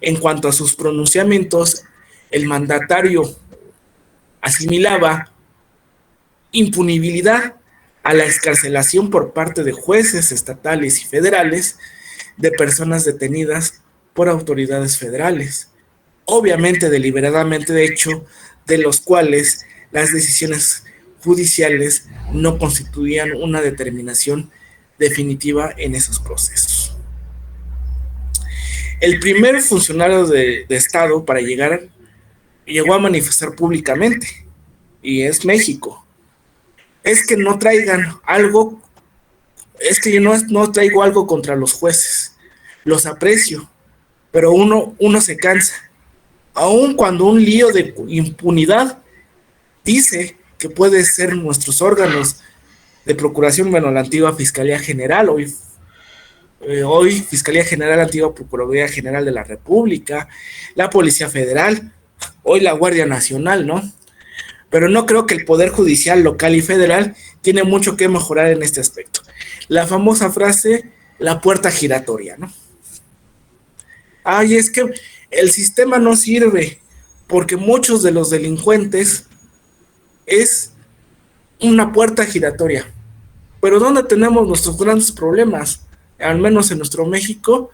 En cuanto a sus pronunciamientos, el mandatario asimilaba impunibilidad a la excarcelación por parte de jueces estatales y federales de personas detenidas por autoridades federales, obviamente deliberadamente de hecho, de los cuales las decisiones judiciales no constituían una determinación definitiva en esos procesos. El primer funcionario de Estado para llegó a manifestar públicamente, y es México. Es que no traigan algo, es que yo no traigo algo contra los jueces, los aprecio, pero uno se cansa. Aun cuando un lío de impunidad dice que puede ser nuestros órganos de procuración, la antigua Fiscalía General, hoy Fiscalía General, antigua Procuraduría General de la República, la Policía Federal, hoy la Guardia Nacional, ¿no? Pero no creo que el Poder Judicial local y federal tiene mucho que mejorar en este aspecto. La famosa frase, la puerta giratoria, ¿no? Es que el sistema no sirve porque muchos de los delincuentes es una puerta giratoria. Pero ¿dónde tenemos nuestros grandes problemas? Al menos en nuestro México,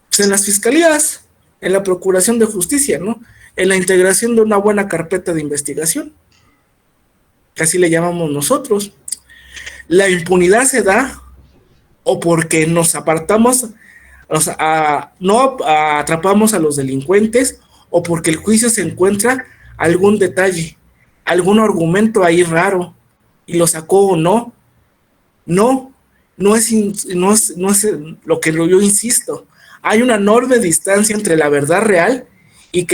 pues en las fiscalías, en la procuración de justicia, ¿no? En la integración de una buena carpeta de investigación, que así le llamamos nosotros. La impunidad se da o porque nos apartamos, no atrapamos a los delincuentes, o porque el juicio se encuentra algún detalle, algún argumento ahí raro, y lo sacó o no. No es lo que yo insisto. Hay una enorme distancia entre la verdad real y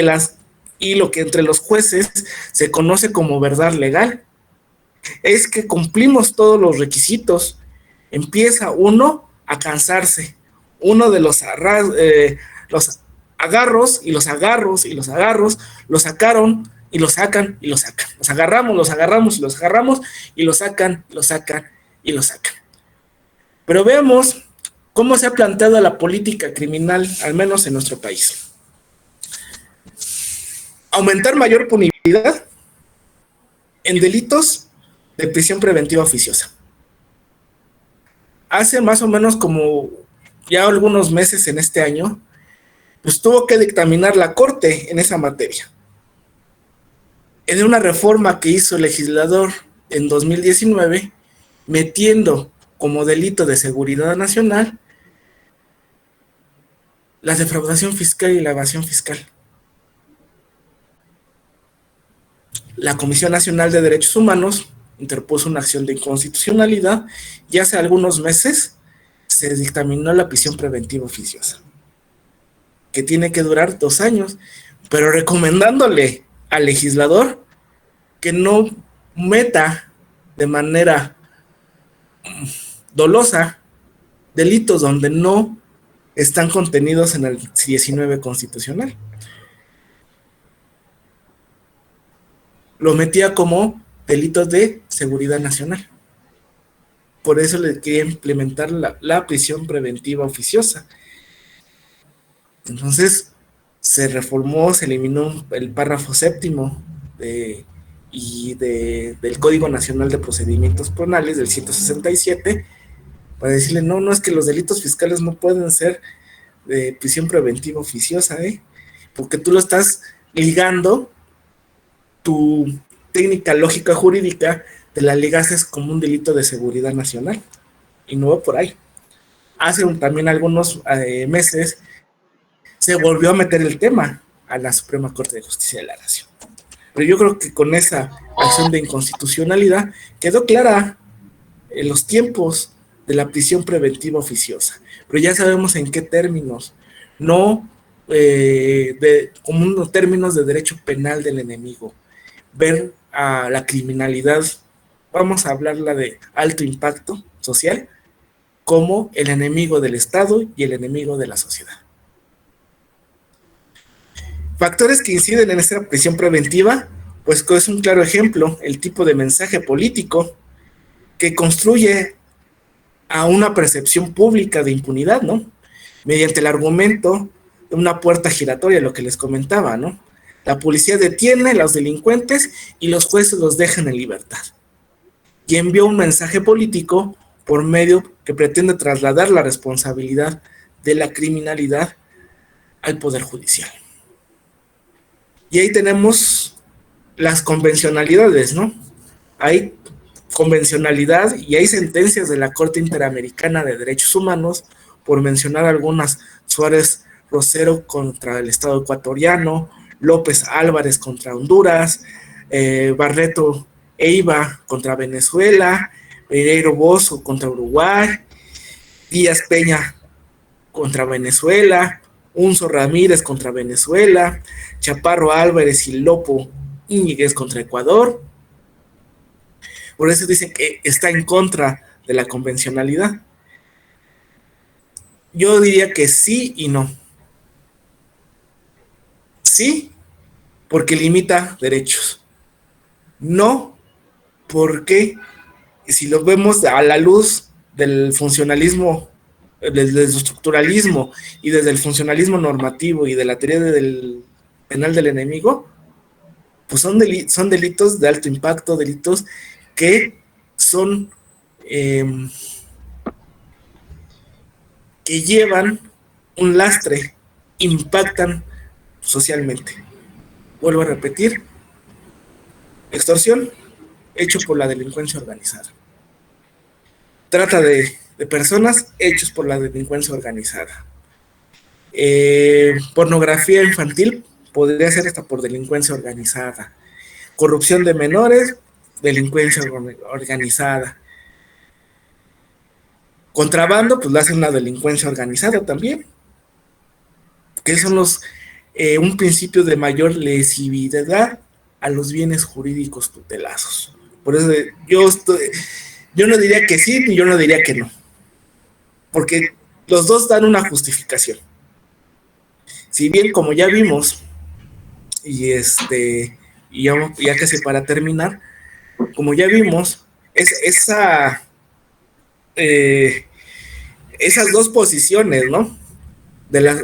lo que entre los jueces se conoce como verdad legal. Es que cumplimos todos los requisitos. Empieza uno a cansarse. Uno de los agarros y los agarros y los agarros, lo sacaron y lo sacan y lo sacan. Los agarramos y los agarramos y lo sacan y lo sacan. Pero veamos cómo se ha planteado la política criminal, al menos en nuestro país. Aumentar mayor punibilidad, en delitos de prisión preventiva oficiosa. Hace más o menos como ya algunos meses en este año, pues tuvo que dictaminar la Corte en esa materia. En una reforma que hizo el legislador en 2019, metiendo como delito de seguridad nacional la defraudación fiscal y la evasión fiscal. La Comisión Nacional de Derechos Humanos interpuso una acción de inconstitucionalidad y hace algunos meses se dictaminó la prisión preventiva oficiosa, que tiene que durar 2 años, pero recomendándole al legislador que no meta de manera dolosa delitos donde no están contenidos en el 19 constitucional. Lo metía como delitos de seguridad nacional. Por eso le quería implementar la prisión preventiva oficiosa. Entonces se reformó, se eliminó el párrafo séptimo del Código Nacional de Procedimientos Penales del 167 para decirle, no es que los delitos fiscales no pueden ser de prisión preventiva oficiosa, porque tú lo estás ligando, tu técnica lógica jurídica te la ligas como un delito de seguridad nacional, y no va por ahí. Hace también algunos meses se volvió a meter el tema a la Suprema Corte de Justicia de la Nación. Pero yo creo que con esa acción de inconstitucionalidad quedó clara en los tiempos de la prisión preventiva oficiosa, pero ya sabemos en qué términos, no como unos términos de derecho penal del enemigo, ver a la criminalidad, vamos a hablarla de alto impacto social, como el enemigo del Estado y el enemigo de la sociedad. Factores que inciden en esta prisión preventiva, pues es un claro ejemplo, el tipo de mensaje político que construye a una percepción pública de impunidad, ¿no? Mediante el argumento de una puerta giratoria, lo que les comentaba, ¿no? La policía detiene a los delincuentes y los jueces los dejan en libertad. Y envió un mensaje político por medio que pretende trasladar la responsabilidad de la criminalidad al Poder Judicial. Y ahí tenemos las convencionalidades, ¿no? Hay convencionalidad y hay sentencias de la Corte Interamericana de Derechos Humanos, por mencionar algunas: Suárez Rosero contra el Estado ecuatoriano, López Álvarez contra Honduras, Barreto Eiva contra Venezuela, Pereiro Bozo contra Uruguay, Díaz Peña contra Venezuela, Unzo Ramírez contra Venezuela, Chaparro Álvarez y Lopo Íñiguez contra Ecuador. Por eso dicen que está en contra de la convencionalidad. Yo diría que sí y no. Sí, porque limita derechos. No, porque si lo vemos a la luz del funcionalismo, del estructuralismo y desde el funcionalismo normativo y de la teoría del penal del enemigo, pues son delitos de alto impacto, delitos que son que llevan un lastre, impactan socialmente. Vuelvo a repetir: extorsión, hecho por la delincuencia organizada. Trata de personas, hechos por la delincuencia organizada. Pornografía infantil, podría ser hasta por delincuencia organizada. Corrupción de menores, delincuencia organizada. Contrabando, pues lo hace una delincuencia organizada también. Que son un principio de mayor lesividad a los bienes jurídicos tutelados. Por eso yo no diría que sí, ni yo no diría que no. Porque los dos dan una justificación. Si bien, como ya vimos, y ya casi para terminar, como ya vimos, esas dos posiciones, ¿no?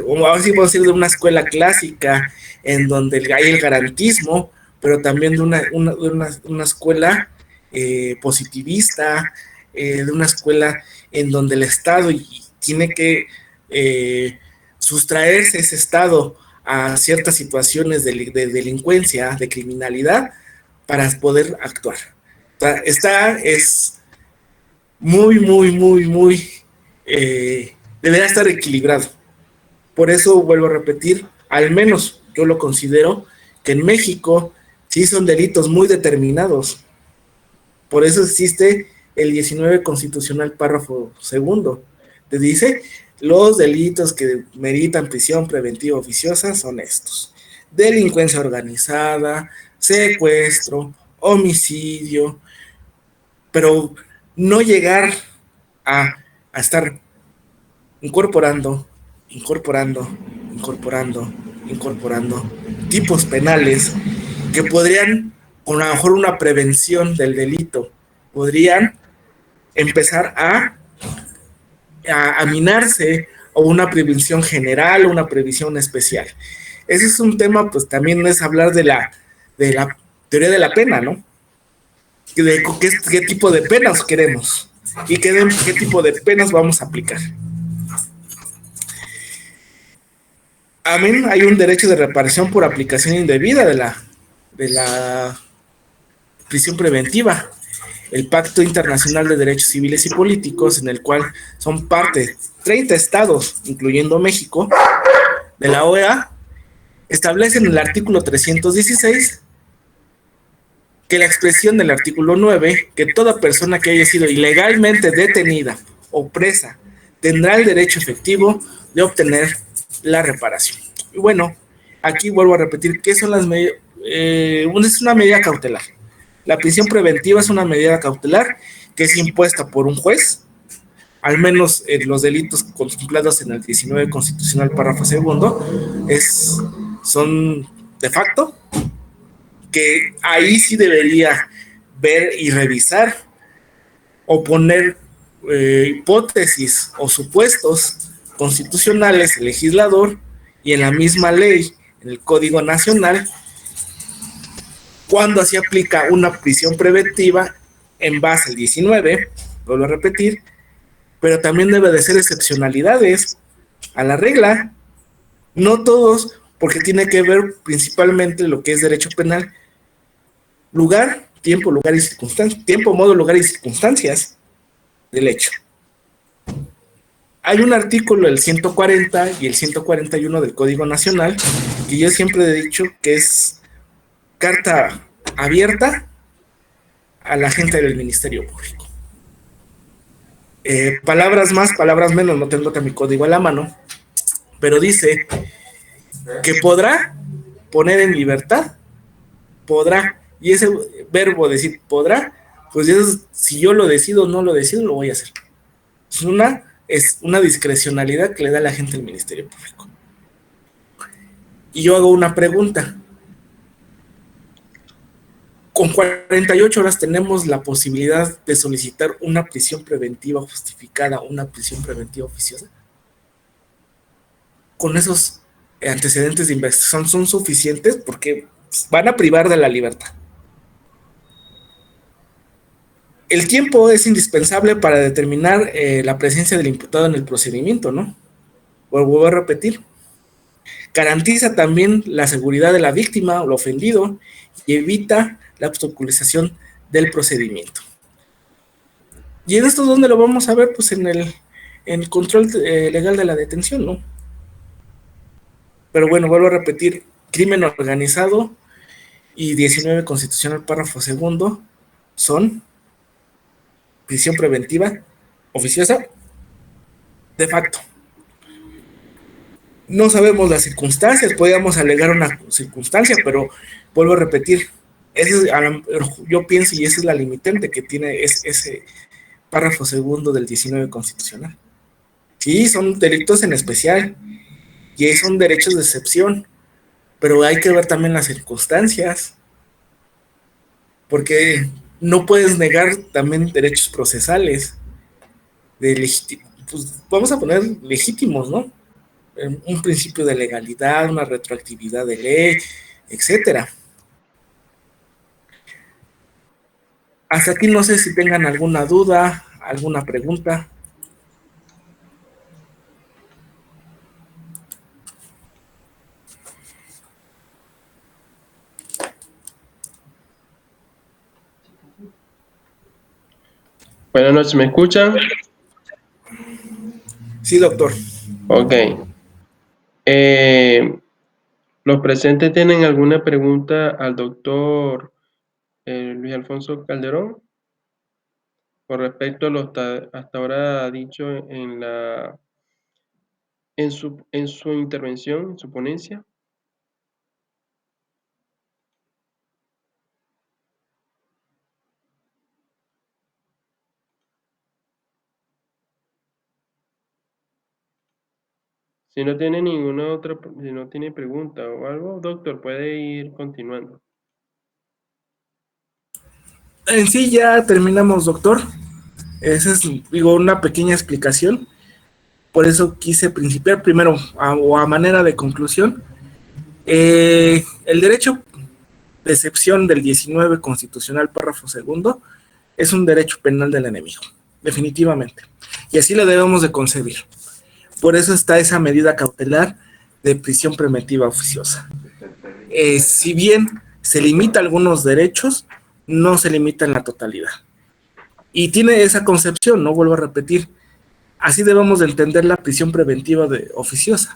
O así puedo decir, de una escuela clásica, en donde hay el garantismo, pero también de una escuela positivista, de una escuela en donde el Estado tiene que sustraerse ese Estado a ciertas situaciones de delincuencia, de criminalidad, para poder actuar. O sea, es muy, muy, muy, muy, deberá estar equilibrado. Por eso vuelvo a repetir, al menos yo lo considero que en México sí son delitos muy determinados. Por eso existe el 19 constitucional párrafo segundo. Te dice, los delitos que meritan prisión preventiva oficiosa son estos: delincuencia organizada, secuestro, homicidio, pero no llegar a, a estar incorporando, incorporando, incorporando, incorporando tipos penales que podrían, con a lo mejor una prevención del delito, podrían empezar a minarse, o una prevención general o una previsión especial. Ese es un tema, pues también es hablar de la teoría de la pena, ¿no? De qué tipo de penas queremos y qué tipo de penas vamos a aplicar. Amén, hay un derecho de reparación por aplicación indebida de la prisión preventiva. El Pacto Internacional de Derechos Civiles y Políticos, en el cual son parte 30 estados, incluyendo México, de la OEA, establece en el artículo 316 que la expresión del artículo 9, que toda persona que haya sido ilegalmente detenida o presa tendrá el derecho efectivo de obtener la reparación. Y bueno, aquí vuelvo a repetir que son las medidas, es una medida cautelar. La prisión preventiva es una medida cautelar que es impuesta por un juez, al menos los delitos contemplados en el 19 constitucional párrafo segundo, son de facto, que ahí sí debería ver y revisar o poner hipótesis o supuestos constitucionales el legislador, y en la misma ley, en el Código Nacional, cuando se aplica una prisión preventiva en base al 19, vuelvo a repetir, pero también debe de ser excepcionalidades a la regla, no todos, porque tiene que ver principalmente lo que es derecho penal, lugar, tiempo, lugar y circunstancias, tiempo, modo, lugar y circunstancias del hecho. Hay un artículo, el 140 y el 141 del Código Nacional, que yo siempre he dicho que es carta abierta a la gente del Ministerio Público. Palabras más, palabras menos, no tengo mi código a la mano, pero dice que podrá poner en libertad, podrá, y ese verbo decir podrá, pues si yo lo decido o no lo decido, lo voy a hacer. Es una discrecionalidad que le da a la gente del Ministerio Público. Y yo hago una pregunta. Con 48 horas tenemos la posibilidad de solicitar una prisión preventiva justificada, una prisión preventiva oficiosa. Con esos antecedentes de investigación son suficientes, porque van a privar de la libertad. El tiempo es indispensable para determinar la presencia del imputado en el procedimiento, ¿no? Vuelvo a repetir. Garantiza también la seguridad de la víctima o el ofendido y evita la obstaculización del procedimiento. ¿Y en esto dónde lo vamos a ver? Pues en el control legal de la detención, ¿no? Pero bueno, vuelvo a repetir, crimen organizado y 19 constitucional párrafo segundo son prisión preventiva oficiosa de facto. No sabemos las circunstancias, podríamos alegar una circunstancia, pero vuelvo a repetir, yo pienso, y esa es la limitante que tiene ese párrafo segundo del 19 constitucional. Sí, son delitos en especial y son derechos de excepción, pero hay que ver también las circunstancias, porque no puedes negar también derechos procesales, pues vamos a poner legítimos, ¿no? Un principio de legalidad, una retroactividad de ley, etcétera. Hasta aquí no sé si tengan alguna duda, alguna pregunta. Buenas noches, ¿me escuchan? Sí, doctor. Ok. ¿Los presentes tienen alguna pregunta al doctor Luis Alfonso Calderón con respecto a lo hasta ahora dicho en su intervención, en su ponencia? Si no tiene si no tiene pregunta o algo, doctor, puede ir continuando. En sí ya terminamos, doctor. Esa es, digo, una pequeña explicación. Por eso quise principiar primero o a manera de conclusión. El derecho de excepción del 19 constitucional, párrafo segundo, es un derecho penal del enemigo, definitivamente. Y así lo debemos de concebir. Por eso está esa medida cautelar de prisión preventiva oficiosa. Si bien se limita algunos derechos, no se limita en la totalidad. Y tiene esa concepción, no vuelvo a repetir, así debemos de entender la prisión preventiva oficiosa.